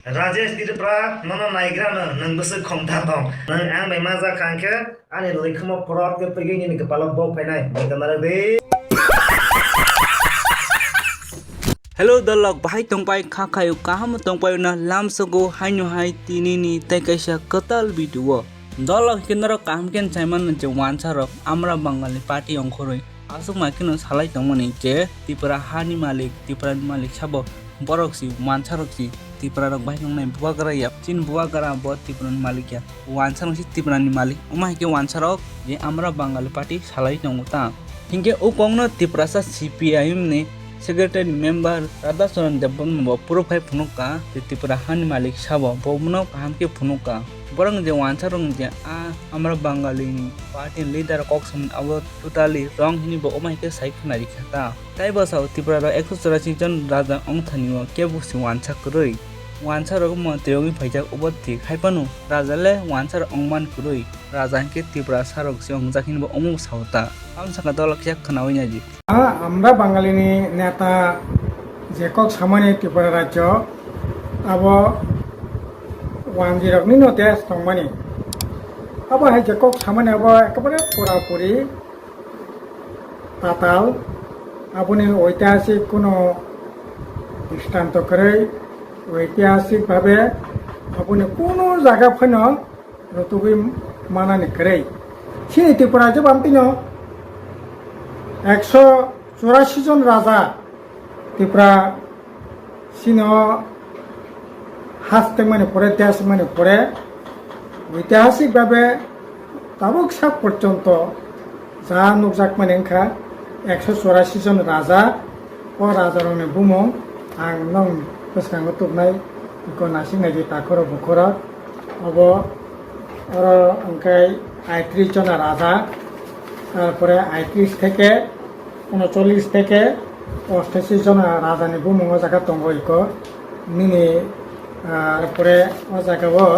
Rajesh Tirpra, Nono Nigrana, Nambus Comtadong, Nang Maza Kanka, and it will come up for the beginning in the Palabo Penai, with another day. Hello dalok bahai tongpai khakayu kaham tongpai na lamsogo hainu hai tinini tekaisa katal video dalok kinaro kaham ken chaiman je wansarok Amra Bangali party ongkhoroi asuk makino salai tongmani je tipra hani malik sabo boroksi wansaroksi tipra rok bahai nongnai buagara yap chin buagara bo tipran malik ya wansarok si tiprani malik umai ke wansarok je Amra Bangali party salai tongta hingke ukongno tiprasa Cpim ne Secretary member Radhasoran Debon bo profile phunuka tipra hani malik sabo bomuno kahamke phunuka borang je wansarong je Amra Bangali party leader kokson abo totally wrong hini bo omai ke sai khunari khata tai basau tipra 184 jon raja ongthaniwa ke busi wansa kuroi wansarok mo teogi phaijak oboti khaipanu rajale wansar ongman kuroi raja ke tipra sarok jong jakhin bo omuk sauta amsaka dolak yak khanawi naji আমরা বাঙালি নেতা যে cock সামান্য ত্রিপুরা রাজ্য আব 106 নতে সংমানি আব high যে cock সামান্য আব একেবারে পুরাপুরি পাতাল আপনি ঐতিহাসিক কোনো দৃষ্টান্ত করে ঐতিহাসিকভাবে আপনি কোনো জায়গা ফেন রতুবি মানানি করে সেই ত্রিপুরা যে বামতিন 184 জন রাজা ত্রিপুরা সিংহ হাসতে মানে পরে দেশ মানে পরে ঐতিহাসিকভাবে তাবুক সাপ পর্যন্ত যা নুকজাক মানে এনখা 184 জন রাজা ও রাজার বুমং আং নং গোসখাঙ্গ তুবনাই ইকো নাসিংনাই যে তাখর বুখর অব আর অঙ্কাই 38 জন রাজা তারপরে 38 থেকে 39 থেকে 88 জন রাজানি বুমুং জায়গা দङ ইকো নিনি তারপরে ও জায়গাও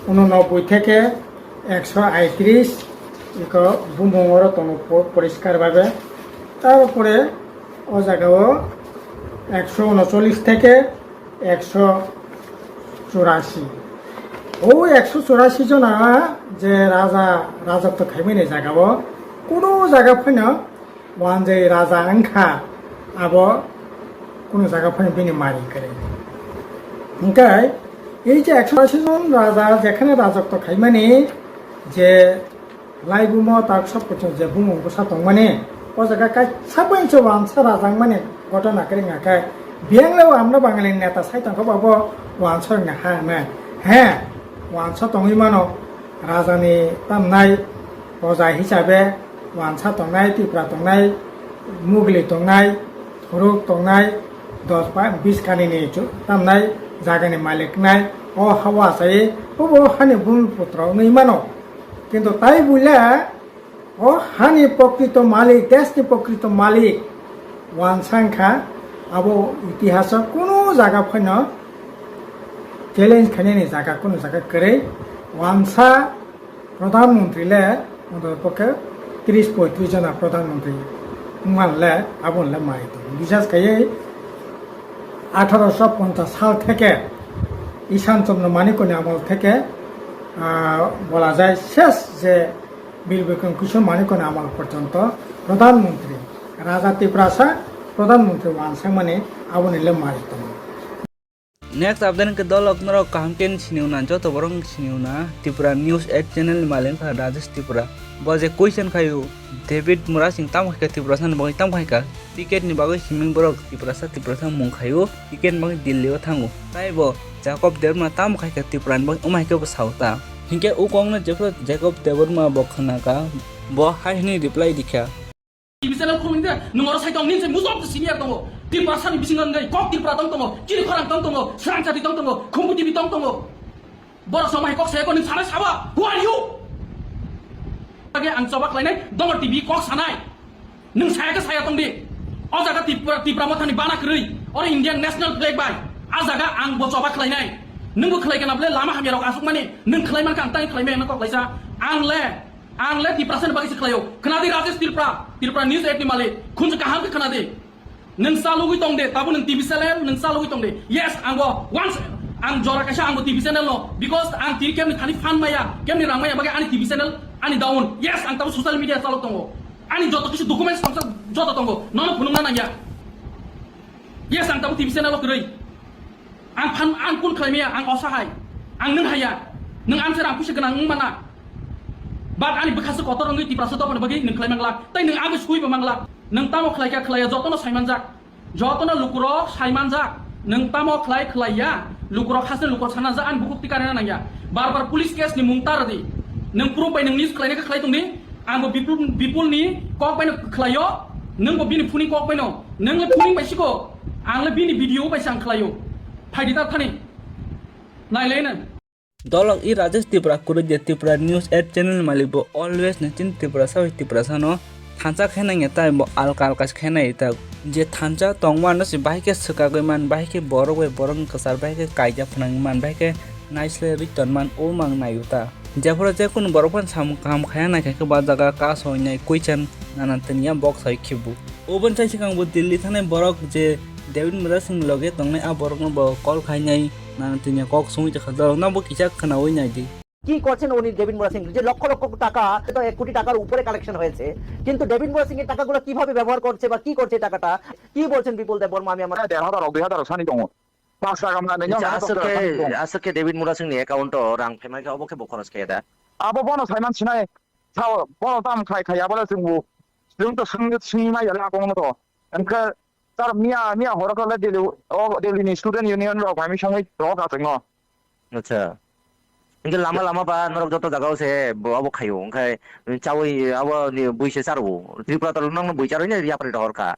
89 থেকে 138 ইকো বুমুংর দङ পরিষ্কারভাবে তারপরে ও জায়গাও 139 থেকে 184 ও 184 জন যে রাজত্ব খাইমেনি জায়গাও কোনো জায়গা ফেন ওয়ান যে রাজা আংখা আব কোনো জায়গা ফেন বিনি মারি করে ওটাই এই যে 180 জন রাজা যেখানে রাজত্ব খাইমানি যে লাই বুম তার সব পর্যন্ত যে বুম বসা দं মানে ও জায়গা কাই সাবইনছে ওয়ানসা রাজা মানে ঘটনা করে নাকাই বিয়াংলেও আমরা বাঙালি নেতা সাইতাংখো বাবো ওয়ানসর না হ্যাঁ ওয়ানসা দङै মানো রাজানি তামনাই প্রজা হিসাবে ওয়ানসা দंनाय ত্রিপুরা দंनाय মুগলি দंनाय থরুক দंनाय 10-20 কানিনি তামনাই জায়গানি মালিকনাই ও হাওয়া চাই ও হানি ভূমিপুত্র नै মানো কিন্তু তাই বলে ও হানি প্রকৃত মালিক দেশনি প্রকৃত মালিক ওয়ানসাংখা আবো ইতিহাস কোনো জায়গা ফেন চ্যালেঞ্জ খানি জায়গা কোনো জায়গা করে ওয়ানসা প্রধানমন্ত্রীলে ওদের পক্ষে 30-35 জন প্রধানমন্ত্রী মানলে আবনলে মাইতো বিশেষ করে 1850 সাল থেকে ঈশানচন্দ্র মানিকনি আমল থেকে বলা যায় শেষ যে বীর বিক্রম কিশোর মানিকনি আমল পর্যন্ত প্রধানমন্ত্রী রাজা ত্রিপুরাসা প্রধানমন্ত্রী ওয়ানসা মানে আবনলে মাইতো Next update ke dolok naro kamken siniuna joto borong siniuna Tripura News 8 channel malen ka Rajesh Tripura boje question khayu David Mura sing tam ka Tripura san boy tam khai ka ticket ni bagai siming borok Tripura sa Tripura sang mung khayu ticket bagai Delhi o thangu tai bo Jacob Derma tam khai ka Tripura boy umai ke sauta hingke ukong na Jacob Derma bokhana ka bo hai ni reply dikha Ibisanal kominda nungoro saitong ninse musop senior tongo Tripura sani bisingan ngai kok Tripura tongo kiri khorang tongo serang chati tongo khumbu tibi tongo borok samai kok saya ko ning sana sawa who are you age ang chobak lainai dongor tv kok sanai nung saya ka saya tongdi o jaga Tripura mothani bana krei or Indian national flag bai a jaga ang bo chobak lainai nung bo khlai kana ble lama hamyarok asuk mani nung khlai man kang tai khlai me kok laisa ang le Tripura san bagi se khlayo khnadi Rajesh Tripura News 8 ni male khunj kaham ke khnadi neng salugui tong de tabu neng TV channel neng salugui tong de yes anggo once ang jora kaisa anggo TV channel no because ang tiri kemni thani fan maya kemni rang maya bagai ani TV channel ani down yes ang tabu social media saluk tongo ani joto kisu documents tong joto tongo nono punung nana ya yes ang tabu TV channel lo kerei ang fan ang kun khaimia ang osahai ang neng haya neng answer ang pusi kenang mana bat ani bekas kotor ngi ti prasoto pada bagi neng klaimang lak tai neng agus kui pamangla neng tamo khlaika khlaya jotono saimanjak jotono lukuro saimanjak neng tamo khlaya lukuro khasne lukuro sanajak an bukukti karena nang ya bar police case ni mungtar di neng proof bai neng news khlaina ka khlai tungni angbo bipul ni kok bai khlayo neng bo bini phuni kok bai no neng le phuni bai siko ang le bini video bai sang khlayo phaidi ta thani nai leina Dolog i Rajesh Tripura kuru je Tripura news at channel malibo always nachin Tripura sa Tripura sa no thancha khena ngeta bo alkal kas khena ita je thancha tongma no si bahike sukagoi man bahike borogoi borong kasar bahike kaija phnang man bahike naisle return man o mang nayuta jafora je kun borokpan sam kam khaya na ke ba jaga ka soinai kuichan nanantania box hai khibu oban chai sikang bu Delhi thane borok je David Mura Singh loge tongnai a borok no bo call khainai nanantania kok sumi je khadal na bo kicha khana oi nai di কি করছেন উনি David মোরা সিং যে লক্ষ লক্ষ টাকা তো 1 কোটি টাকার উপরে কালেকশন হয়েছে কিন্তু ডেভিড মোরা সিং এর টাকাগুলো কিভাবে ব্যবহার করছে বা কি করছে টাকাটা কি বলছেন বিপুল দেব বর্মা আমি আমার আজকে ডেভিড মোরা সিং এর অ্যাকাউন্ট রাং ফেমাই অবকে বখরস কে দা আবো বনো সাইমান সিনাই চাও বনো দাম খাই খাই আবলে जोंथ' सोंनि माइया लागौमोनथ' ओंखो तार मिया हरकले दिल्लीनि स्टुडेन्ट इउनियन रक भाइमि संगै रक आथों আচ্ছা इनके लामा लामा बा नरक जत जागाव से अब खायो ओंखाय चावै अब बुइसे सारबो त्रिपुरा त नंग बुइचारो ने यापरि हरखा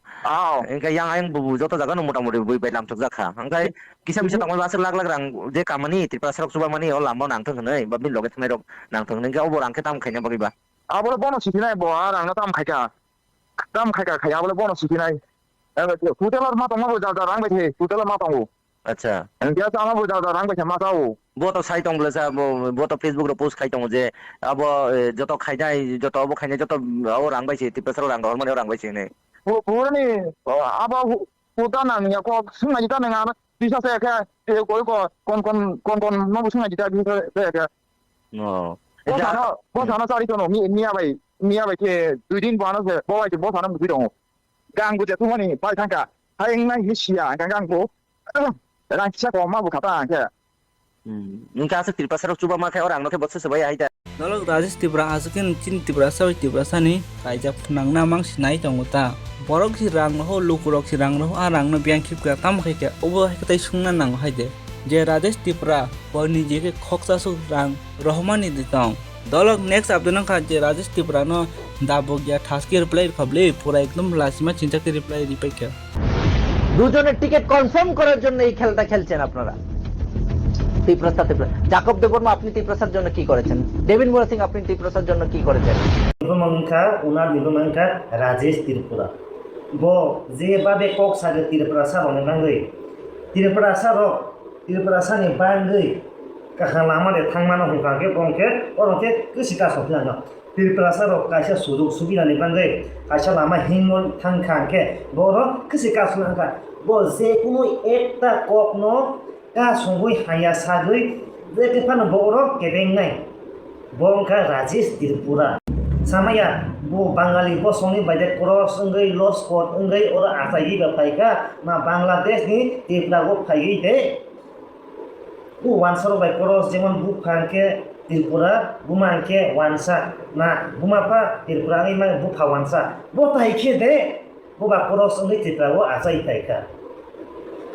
इनके yang आयं बुबु जत जागा न मोटा मोटी बुइ बाय लामथक जाखा ओंखाय किसा किसा तंगल बासर लाग लाग रां जे कामानि त्रिपुरा सरक सुबा मानि अ लामबो नांथों हनै बा बिन लगे थानाय रक नांथों नंगे अब रांखे ताम खायना बगैबा अब बनो सिफिनाय ब रांना ताम खायका खाया अब बनो सिफिनाय होटेलर मा तंगो जा रां बाय थे होटेलर मा तंगो अच्छा इनके तामा बो जा रां बाय मा जाओ बो तो साइ तंगले सा बो तो फेसबुक रो पोस्ट खाइ तंगो जे अब जत खाइनाय जत अब खाइनाय जत अब रां बायसे त्रिपुरा सरक रां दर माने रां बायसे नै पुरनि अब होटाना निया को सुंनाय ता नङा दिसा से के को कोन मा सुंनाय ता दिसा से के बसाना सारि तनो मिया बाय के दुइ दिन बानो से बवाय बसाना मुगि दङ गांगु जे तुमानि बाय थांका हायंनाय हिसिया गांगु रां खिसा को मा बुखाता के इनका आसे त्रिपुरा सरक सुबा मा खाय और आंनो के बसे सबय आइदा Dolog Rajesh Tripura asukin chin Tripura sa Tripura sa ni kaija phnang na mang sinai tonguta borok si rang ho lukurok si rang ho arang no biang khip ka tam khai ke obo hai sungna nang haide je Rajesh Tripura porni je ke khoksa su rang rohmani ditang Dolog next abdona kha je Rajesh Tripura no dabo gya thaski reply khable pura ekdom lasima chinta ke reply dipai ke দুজনের ticket confirm করার জন্য এই খেলাটা খেলছেন আপনারা ত্রিপ্রসাদ জাকব দেববর্মা আপনি ত্রিপ্রসাদ জন্য কি করেছেন ডেভিড মোরা সিং আপনি ত্রিপ্রসাদ জন্য কি করেছেন নিবমাংখা উনার নিবমাংখা রাজেশ ত্রিপুরা ব যে বাবে কক সাগে ত্রিপুরা সারনে নাঙ্গৈ ত্রিপুরা সানি बांगै काहा लामादे थांमानो हुंखाके बंके अरके गोसिका सफिनानो ত্রিপুরা सारो कायसा सुजुग सुबिनानि बांगै कायसा लामा हिंगल थांखाके बर गोसिका सफिनाखा ब जे कुनु एकता ककनो का संगै हाया सागै जे तेफानो बर केबेंनाय बंका Rajesh Tripura samaya bu Bangali bo songni baide cross engai lost spot engai ora atai ba paika na Bangladesh ni Tripura go phai de bu wansaro bai cross jemon bu phanke Tripura bumanke wansa na bumapa Tripura ngai ma bu phawansa bo taike de bu ba cross engai Tripura go atai paika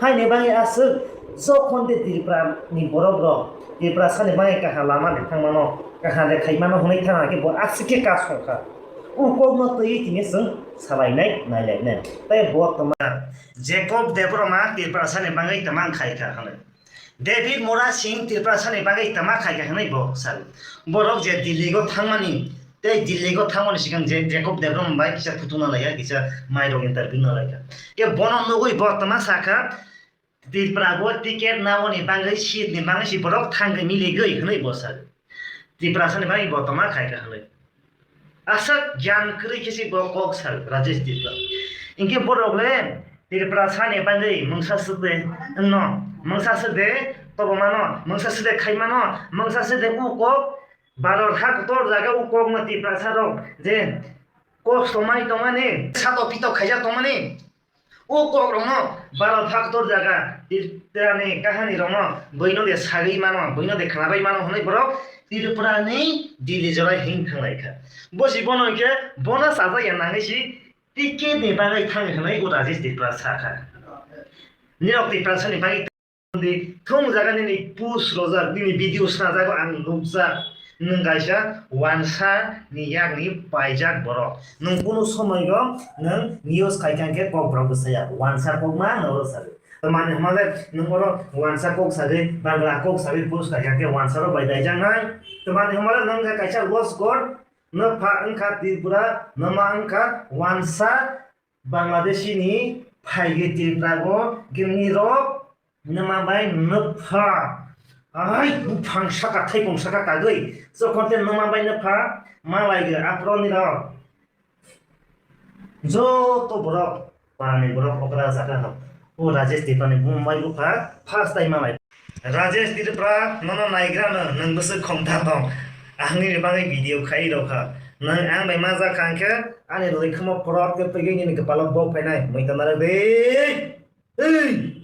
hai ne bangi asu zo konde Tripura ni borobro Tripura sani bangi ka halama de thangmano kahane khaimano hunai thana ke bo aksike ka songkha uko no tei tini sung salainai nailai tai bo tama Jacob Debroma Tripura sani bangai tamang khaika hane David Mora Singh Tripura sani bangai tamang khaika hane bo sal borok je Delhi go thangmani tei Delhi go thangmani sikang Jacob Debroma bai kisa phutuna laya kisa mairo interview na laya ke bono nogoi bo tama saka Tripura go ticket nawoni bangai seat ni bangai si borok thangai miligoi hane bo sal Tripura sani bangai bo tama khaika hane asa ज्ञान kri kisi bo kok sal Rajesh Tripura inke borogle Tirpra sani bandai mangsa sede no mangsa sede tobo mano mangsa sede khai mano mangsa sede uko baror hak tor jaga uko ma tirpra saro je ko somai tomane sato pito khaja tomane uko rono baror hak tor jaga tirprane kahani rono boino de sagi mano boino de khanabai mano honai boro tirpra nei dili jora hin khangai kha bosi bono ke bona saja ya nangisi tiket ni bagai thang khanai ko Rajesh tirpra sakha Nilok tirpra sani bagai di thong jaga ni pus roja ni video sna jaga ang lukja nung kaisa wansa ni yak ni paijak borok nung kuno somai go nung news kaikan ke kokborok saya wansa kok ma no sare mane hamale nung oro wansa kok sare bangla kok sare pus kaikan ke wansa ro baidai jangai to mane hamale nung ka kaisa los gor no pha angka tirpura nama angka wansa Bangladeshi ni phaige tirpra go gimni ro nama bai no pha ai bufang saka thaipong saka kagoi so content nama bai no pha malai ge apron ni ro jo to borok pani borok okra saka no o Rajesh tirpra ni mumbai lu pha first time malai Rajesh tirpra nono naigra no nang bese khongta dong angni bangai video khai ro kha nang ang bai maza kangke ane loi khamo porot ke pegi ni kepala bok penai mai tanara de ei